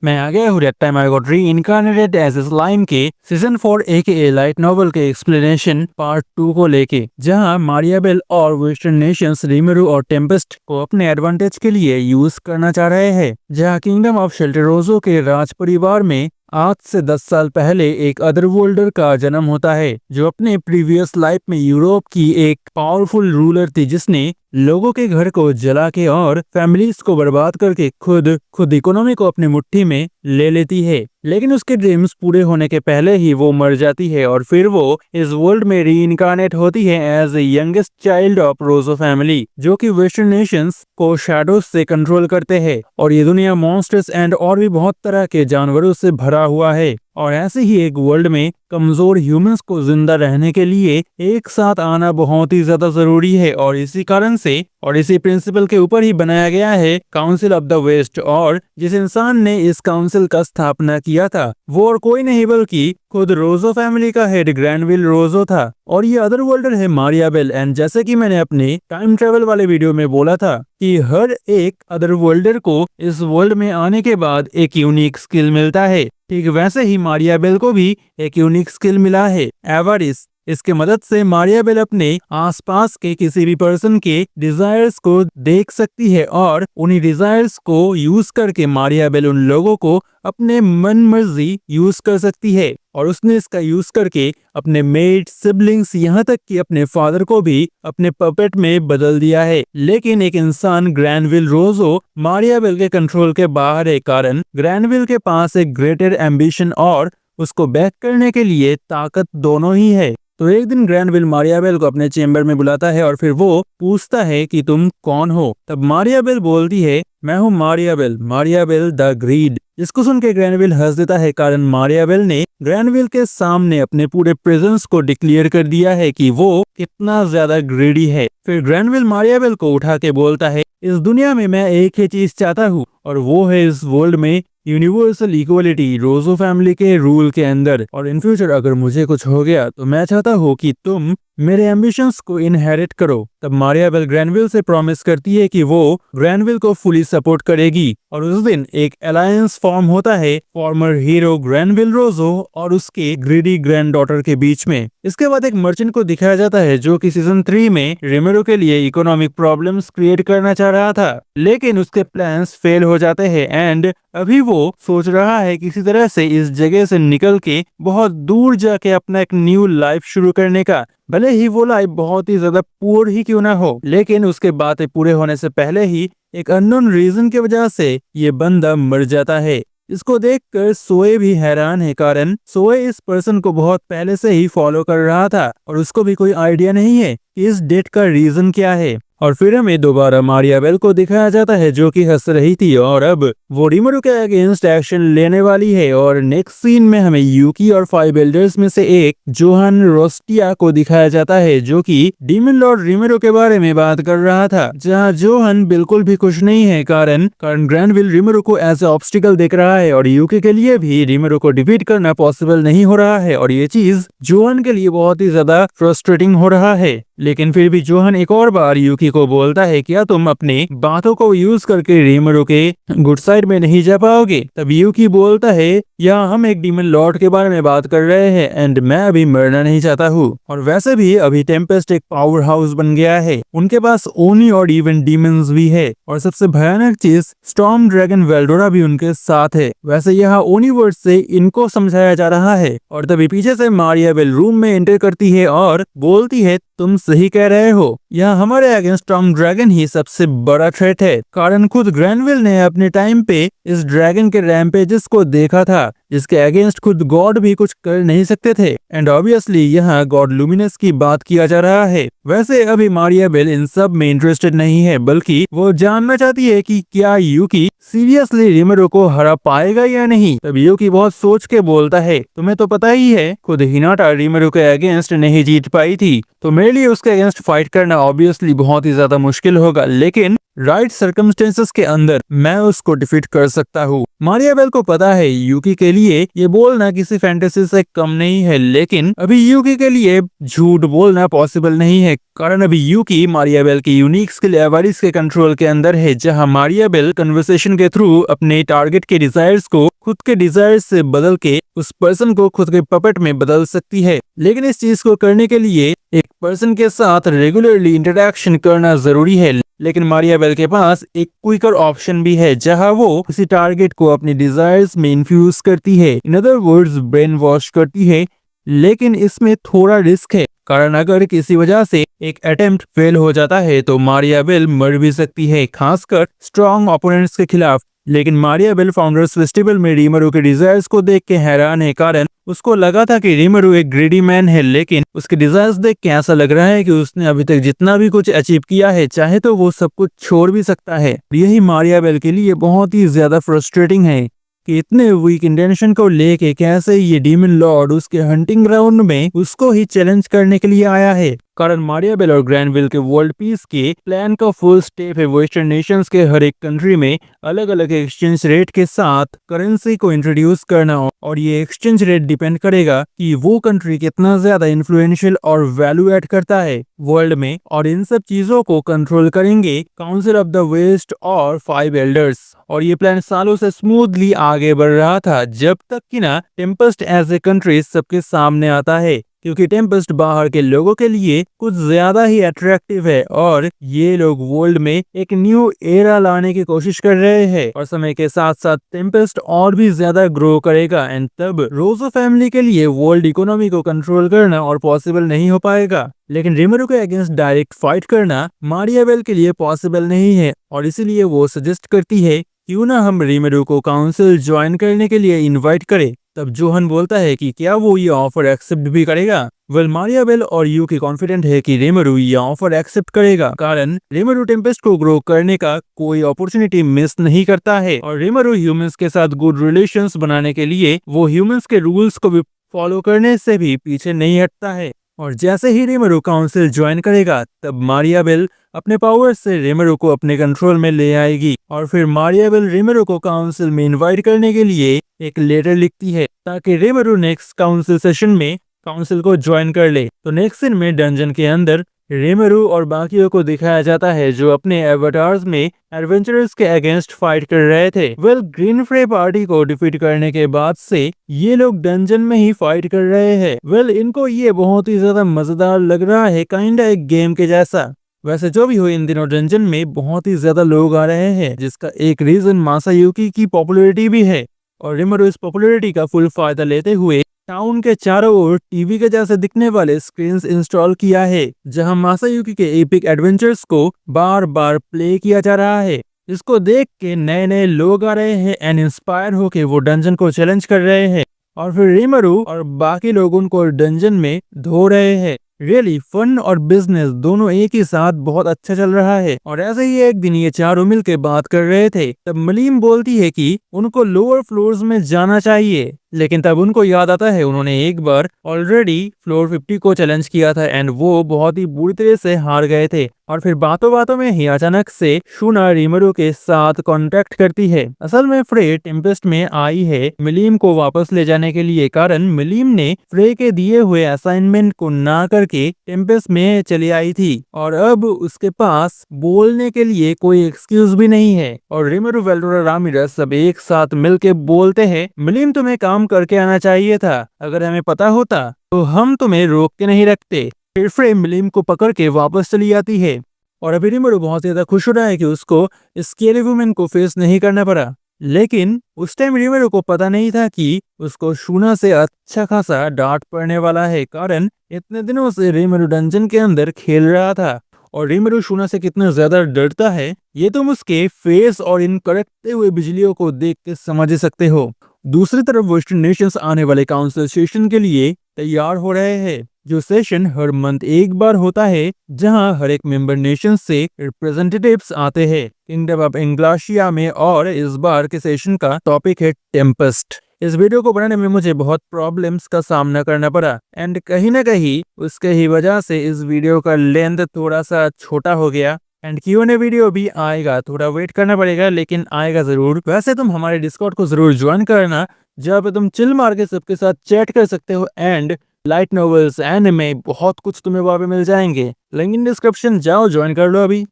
मैं आ गया हूँ that time I got reincarnated as a slime के सीजन 4 AKA लाइट नॉवल के एक्सप्लेनेशन पार्ट 2 को लेके, जहां मारियाबेल और वेस्टर्न नेशंस रिमेरू और टेम्पेस्ट को अपने एडवांटेज के लिए यूज करना चाह रहे हैं। जहां किंगडम ऑफ शेल्टेरोजो के राज परिवार में आज से 10 साल पहले एक अदरवर्ल्डर का जन्म होता है, जो अपने प्रीवियस लाइफ में यूरोप की एक पावरफुल रूलर थी, जिसने लोगों के घर को जला के और फैमिलीज को बर्बाद करके खुद इकोनॉमी को अपनी मुट्ठी में ले लेती है। लेकिन उसके ड्रीम्स पूरे होने के पहले ही वो मर जाती है और फिर वो इस वर्ल्ड में रीइंकार्नेट होती है as a youngest child of Rojo family, जो कि वेस्टर्न नेशंस को शैडोज से कंट्रोल करते हैं। और ये दुनिया मॉन्स्टर्स एंड और भी बहुत तरह के जानवरों से भरा हुआ है। और ऐसे ही एक वर्ल्ड में कमजोर ह्यूमंस को जिंदा रहने के लिए एक साथ आना बहुत ही ज्यादा जरूरी है। और इसी कारण से और इसी प्रिंसिपल के ऊपर ही बनाया गया है काउंसिल ऑफ द वेस्ट। और जिस इंसान ने इस काउंसिल का स्थापना किया था वो और कोई नहीं बल्कि खुद रोजो फैमिली का हेड ग्रैनविल रोजो था। और ये अदर वर्ल्डर है मारियाबेल। एंड जैसे कि मैंने अपने टाइम ट्रेवल वाले वीडियो में बोला था कि हर एक अदर वर्ल्डर को इस वर्ल्ड में आने के बाद एक यूनिक स्किल मिलता है, ठीक वैसे ही मारियाबेल को भी एक यूनिक स्किल मिला है, एवारिस। इसके मदद से मारियाबेल अपने आसपास के किसी भी पर्सन के डिजायर्स को देख सकती है और उन्हीं डिजायर्स को यूज करके मारियाबेल उन लोगों को अपने मन मर्जी यूज कर सकती है। और उसने इसका यूज करके अपने मेट, सिबलिंग्स, यहाँ तक कि अपने फादर को भी अपने पपेट में बदल दिया है। लेकिन एक इंसान ग्रैनविल रोजो मारियाबेल के कंट्रोल के बाहर है, कारण ग्रैनविल के पास एक ग्रेटर एम्बिशन और उसको बैक करने के लिए ताकत दोनों ही है। तो एक दिन ग्रैनविल मारियाबेल को अपने चेम्बर में बुलाता है और फिर वो पूछता है कि तुम कौन हो। तब मारियाबेल बोलती है, मैं हूँ मारियाबेल, मारियाबेल द ग्रीड। इसको सुन के ग्रैनविल हंस देता है, कारण मारियाबेल ने ग्रैनविल के सामने अपने पूरे प्रेजेंस को डिक्लेयर कर दिया है कि वो कितना ज्यादा ग्रीडी है। फिर ग्रैनविल मारियाबेल को उठा के बोलता है, इस दुनिया में मैं एक ही चीज चाहता हूँ और वो है इस वर्ल्ड में यूनिवर्सल इक्वलिटी रोजो फैमिली के रूल के अंदर। और इन फ्यूचर अगर मुझे कुछ हो गया तो मैं चाहता हूँ कि तुम मेरे एम्बिशंस को इनहेरिट करो। तब मारियाबेल ग्रैनविल से प्रॉमिस करती है कि वो ग्रैनविल को फुली सपोर्ट करेगी। और उस दिन एक अलायंस फॉर्म होता है फॉर्मर हीरो ग्रैनविल रोजो और उसके ग्रीडी ग्रैंड डॉटर के बीच में। इसके बाद एक मर्चेंट को दिखाया जाता है जो कि सीजन 3 में रिमेरो के लिए इकोनॉमिक प्रॉब्लम्स क्रिएट करना चाह रहा था, लेकिन उसके प्लान्स फेल हो जाते हैं। एंड अभी वो सोच रहा है किसी तरह से इस जगह से निकल के बहुत दूर जाके अपना एक न्यू लाइफ शुरू करने का, भले ही वो लाइफ बहुत ही ज्यादा पुअर ही क्यों ना हो। लेकिन उसके बातें पूरे होने से पहले ही एक अननोन रीजन की वजह से ये बंदा मर जाता है। इसको देखकर सोए भी हैरान है, कारण सोए इस पर्सन को बहुत पहले से ही फॉलो कर रहा था और उसको भी कोई आइडिया नहीं है कि इस डेथ का रीजन क्या है। और फिर हमें दोबारा मारियाबेल को दिखाया जाता है जो कि हंस रही थी और अब वो रिमेरो के अगेंस्ट एक्शन लेने वाली है। और नेक्स्ट सीन में हमें यूकी और 5 एल्डर्स में से एक जोहान रोस्टिया को दिखाया जाता है, जो कि डीमन लॉर्ड रिमेरो के बारे में बात कर रहा था। जहां जोहान बिल्कुल भी खुश नहीं है, कारण ग्रैनविल रिमेरो को एज ए ऑब्स्टिकल देख रहा है और यूकी के लिए भी रिमेरो को डिफीट करना पॉसिबल नहीं हो रहा है। और ये चीज जोहान के लिए बहुत ही ज्यादा फ्रस्ट्रेटिंग हो रहा है। लेकिन फिर भी जोहान एक और बार यूकी को बोलता है, क्या तुम अपने बातों को यूज करके रिमेरो के गुड साइड में नहीं जा पाओगे? तब यूकी बोलता है, यहाँ हम एक डीमन लॉर्ड के बारे में बात कर रहे हैं एंड मैं अभी मरना नहीं चाहता हूँ। और वैसे भी अभी टेम्पेस्ट एक पावर हाउस बन गया है, उनके पास ओनी और इवन डीमंस भी है। और सबसे भयानक चीज स्टॉर्म ड्रैगन वेल्डोरा भी उनके साथ है। वैसे यहाँ ओनी वर्ड से इनको समझाया जा रहा है। और तभी पीछे से मारियाबेल रूम में एंटर करती है और बोलती है, तुम सही कह रहे हो, यहाँ हमारे अगेंस्ट स्टॉर्म ड्रैगन ही सबसे बड़ा थ्रेट है, कारण खुद ग्रैनविल ने अपने टाइम पे इस ड्रैगन के रैम्पेजेस को देखा था, जिसके अगेंस्ट खुद गॉड भी कुछ कर नहीं सकते थे। एंड ऑब्वियसली यहाँ गॉड लुमिनस की बात किया जा रहा है। वैसे अभी मारियाबेल इन सब में इंटरेस्टेड नहीं है, बल्कि वो जानना चाहती है कि क्या यूकी सीरियसली रिमेरो को हरा पाएगा या नहीं। तब यूकी बहुत सोच के बोलता है, तुम्हें तो पता ही है खुद हिनाटा रिमेरो के अगेंस्ट नहीं जीत पाई थी, तो मेरे लिए उसके अगेंस्ट फाइट करना ऑब्वियसली बहुत ही ज्यादा मुश्किल होगा। लेकिन राइट सर्कमस्टेंसेस के अंदर मैं उसको डिफीट कर सकता हूँ। मारियाबेल को पता है यूकी के लिए ये बोलना किसी फैंटेसी से कम नहीं है, लेकिन अभी यूकी के लिए झूठ बोलना पॉसिबल नहीं है, कारण अभी यूकी मारियाबेल की यूनिक स्किल एवारिस के कंट्रोल के अंदर है, जहां मारियाबेल कन्वर्सेशन के थ्रू अपने टारगेट के डिजायर्स को खुद के डिजायर्स से बदल के उस पर्सन को खुद के पपेट में बदल सकती है। लेकिन इस चीज को करने के लिए एक पर्सन के साथ रेगुलरली इंटरेक्शन करना जरूरी है। लेकिन मारियाबेल के पास एक क्विकर ऑप्शन भी है, जहां वो किसी टारगेट को अपनी डिजायर्स में इन्फ्यूज करती है, in other words brain wash करती है। लेकिन इसमें थोड़ा रिस्क है, कारण अगर किसी वजह से एक अटेम्प्ट फेल हो जाता है तो मारियाबेल मर भी सकती है, खासकर स्ट्रॉन्ग ओपोनेंट्स के खिलाफ। लेकिन मारियाबेल फाउंडर्स फेस्टिवल में रीमरू के डिजायर्स को देख के हैरान है, कारण उसको लगा था कि रीमरू एक ग्रीडी मैन है, लेकिन उसके डिजायर्स देख के ऐसा लग रहा है कि उसने अभी तक जितना भी कुछ अचीव किया है, चाहे तो वो सब कुछ छोड़ भी सकता है। यही मारियाबेल के लिए बहुत ही ज्यादा फ्रस्ट्रेटिंग है कि इतने वीक इंटेंशन को लेके कैसे ये डीमन लॉर्ड उसके हंटिंग ग्राउंड में उसको ही चैलेंज करने के लिए आया है। कारण मारियाबेल और ग्रैंडविल के वर्ल्ड पीस के प्लान का फुल स्टेप है वेस्टर्न नेशंस के हर एक कंट्री में अलग अलग एक्सचेंज रेट के साथ करेंसी को इंट्रोड्यूस करना, और ये एक्सचेंज रेट डिपेंड करेगा कि वो कंट्री कितना ज्यादा इन्फ्लुएंशियल और वैल्यू ऐड करता है वर्ल्ड में। और इन सब चीजों को कंट्रोल करेंगे काउंसिल ऑफ द वेस्ट और 5 एल्डर्स। और ये प्लान सालों से स्मूथली आगे बढ़ रहा था, जब तक कि ना टेम्पेस्ट एज ए कंट्री सबके सामने आता है, क्योंकि टेम्पेस्ट बाहर के लोगों के लिए कुछ ज्यादा ही अट्रैक्टिव है और ये लोग वर्ल्ड में एक न्यू एरा लाने की कोशिश कर रहे हैं। और समय के साथ साथ टेम्पेस्ट और भी ज्यादा ग्रो करेगा, एंड तब रोजो फैमिली के लिए वर्ल्ड इकोनॉमी को कंट्रोल करना और पॉसिबल नहीं हो पाएगा। लेकिन रीमरू के अगेंस्ट डायरेक्ट फाइट करना मारियाबेल के लिए पॉसिबल नहीं है, और इसीलिए वो सजेस्ट करती है क्यों ना हम रीमरू को काउंसिल ज्वाइन करने के लिए इनवाइट करें। तब जोहन बोलता है कि क्या वो ये ऑफर एक्सेप्ट भी करेगा। वेल मारियाबेल और यूकी कॉन्फिडेंट है कि रीमरू ये ऑफर एक्सेप्ट करेगा, कारण रीमरू टेम्पेस्ट को ग्रो करने का कोई अपॉर्चुनिटी मिस नहीं करता है, और रीमरू ह्यूमंस के साथ गुड रिलेशंस बनाने के लिए वो ह्यूमंस के रूल्स को भी फॉलो करने से भी पीछे नहीं हटता है। और जैसे ही रीमरू काउंसिल ज्वाइन करेगा, तब मारियाबेल अपने पावर से रीमरू को अपने कंट्रोल में ले आएगी, और फिर मारियाबेल रीमरू को काउंसिल में इनवाइट करने के लिए एक लेटर लिखती है, ताकि रीमरू नेक्स्ट काउंसिल सेशन में काउंसिल को ज्वाइन कर ले। तो नेक्स्ट सीन में डंजन के अंदर रीमरू और बाकियों को दिखाया जाता है, जो अपने एवेटार्स में एडवेंचरर्स के अगेंस्ट फाइट कर रहे थे। वेल ग्रीन फ्रे पार्टी को डिफीट करने के बाद से ये लोग डंजन में ही फाइट कर रहे हैं। वेल इनको ये बहुत ही ज्यादा मजेदार लग रहा है, काइंडा एक गेम के जैसा। वैसे जो भी हो, इन दिनों डंजन में बहुत ही ज्यादा लोग आ रहे हैं, जिसका एक रीजन मासायुकी की पॉपुलैरिटी भी है, और रीमरू इस पॉपुलैरिटी का फुल फायदा लेते हुए टाउन के चारों ओर टीवी के जैसे दिखने वाले स्क्रीन्स इंस्टॉल किया है, जहां मासायुकी के एपिक एडवेंचर्स को बार बार प्ले किया जा रहा है। इसको देख के नए नए लोग आ रहे हैं एंड इंस्पायर होके वो डंजन को चैलेंज कर रहे हैं, और फिर रीमरू और बाकी लोग उनको डंजन में धो रहे हैं। रियली फन और बिजनेस दोनों एक ही साथ बहुत अच्छा चल रहा है। और ऐसे ही एक दिन ये चारों मिल के बात कर रहे थे, तब मलीम बोलती है कि उनको लोअर फ्लोर्स में जाना चाहिए, लेकिन तब उनको याद आता है उन्होंने एक बार ऑलरेडी फ्लोर 50 को चैलेंज किया था एंड वो बहुत ही बुरी तरह से हार गए थे। और फिर बातों बातों में ही अचानक से शूना रीमरू के साथ कांटेक्ट करती है। असल में फ्रे टेम्पेस्ट में आई है मलीम को वापस ले जाने के लिए, कारण मलीम ने फ्रे के दिए हुए असाइनमेंट को ना करके टेम्पेस्ट में चली आई थी, और अब उसके पास बोलने के लिए कोई एक्सक्यूज भी नहीं है। और रीमरू वेल्डोरा रामिरेस सब एक साथ मिलके बोलते हैं, मलीम तुम्हें काम करके आना चाहिए था, अगर हमें पता होता तो हम तुम्हें रोक के नहीं रखते। फिर फ्रे मलीम को पकड़ के वापस चली आती है, और अभी रीमरू बहुत ज्यादा खुश हो रहा है कि उसको स्केरी वुमेन को फेस नहीं करना पड़ा। लेकिन उस टाइम रीमरू को पता नहीं था कि उसको शूना से अच्छा खासा डांट पड़ने वाला है, कारण इतने दिनों से रीमरू डंजन के अंदर खेल रहा था, और रीमरू शूना से कितना ज्यादा डरता है ये तुम उसके फेस और इन कड़कते हुए बिजलियों को देख के समझ सकते हो। दूसरी तरफ वेस्टर्न नेशंस आने वाले काउंसिल सेशन के लिए तैयार हो रहे हैं, जो सेशन हर मंथ एक बार होता है, जहां हर एक मेंबर नेशन से रिप्रेजेंटेटिव्स आते हैं किंगडम ऑफ इंग्लाशिया में। और इस बार के सेशन का टॉपिक है टेम्पेस्ट। इस वीडियो को बनाने में मुझे बहुत प्रॉब्लम्स का सामना करना पड़ा, एंड कहीं ना कहीं उसके ही वजह से इस वीडियो का लेंथ थोड़ा सा छोटा हो गया। एंड Q&A वीडियो भी आएगा, थोड़ा वेट करना पड़ेगा लेकिन आएगा ज़रूर। वैसे तुम हमारे डिस्कॉर्ड को ज़रूर ज्वाइन करना, जहाँ पे तुम चिल मार के सबके साथ चैट कर सकते हो एंड लाइट नॉवेल्स, एनिमे बहुत कुछ तुम्हें वहाँ पे मिल जाएँगे। लिंक इन डिस्क्रिप्शन, जाओ ज्वाइन कर लो अभी।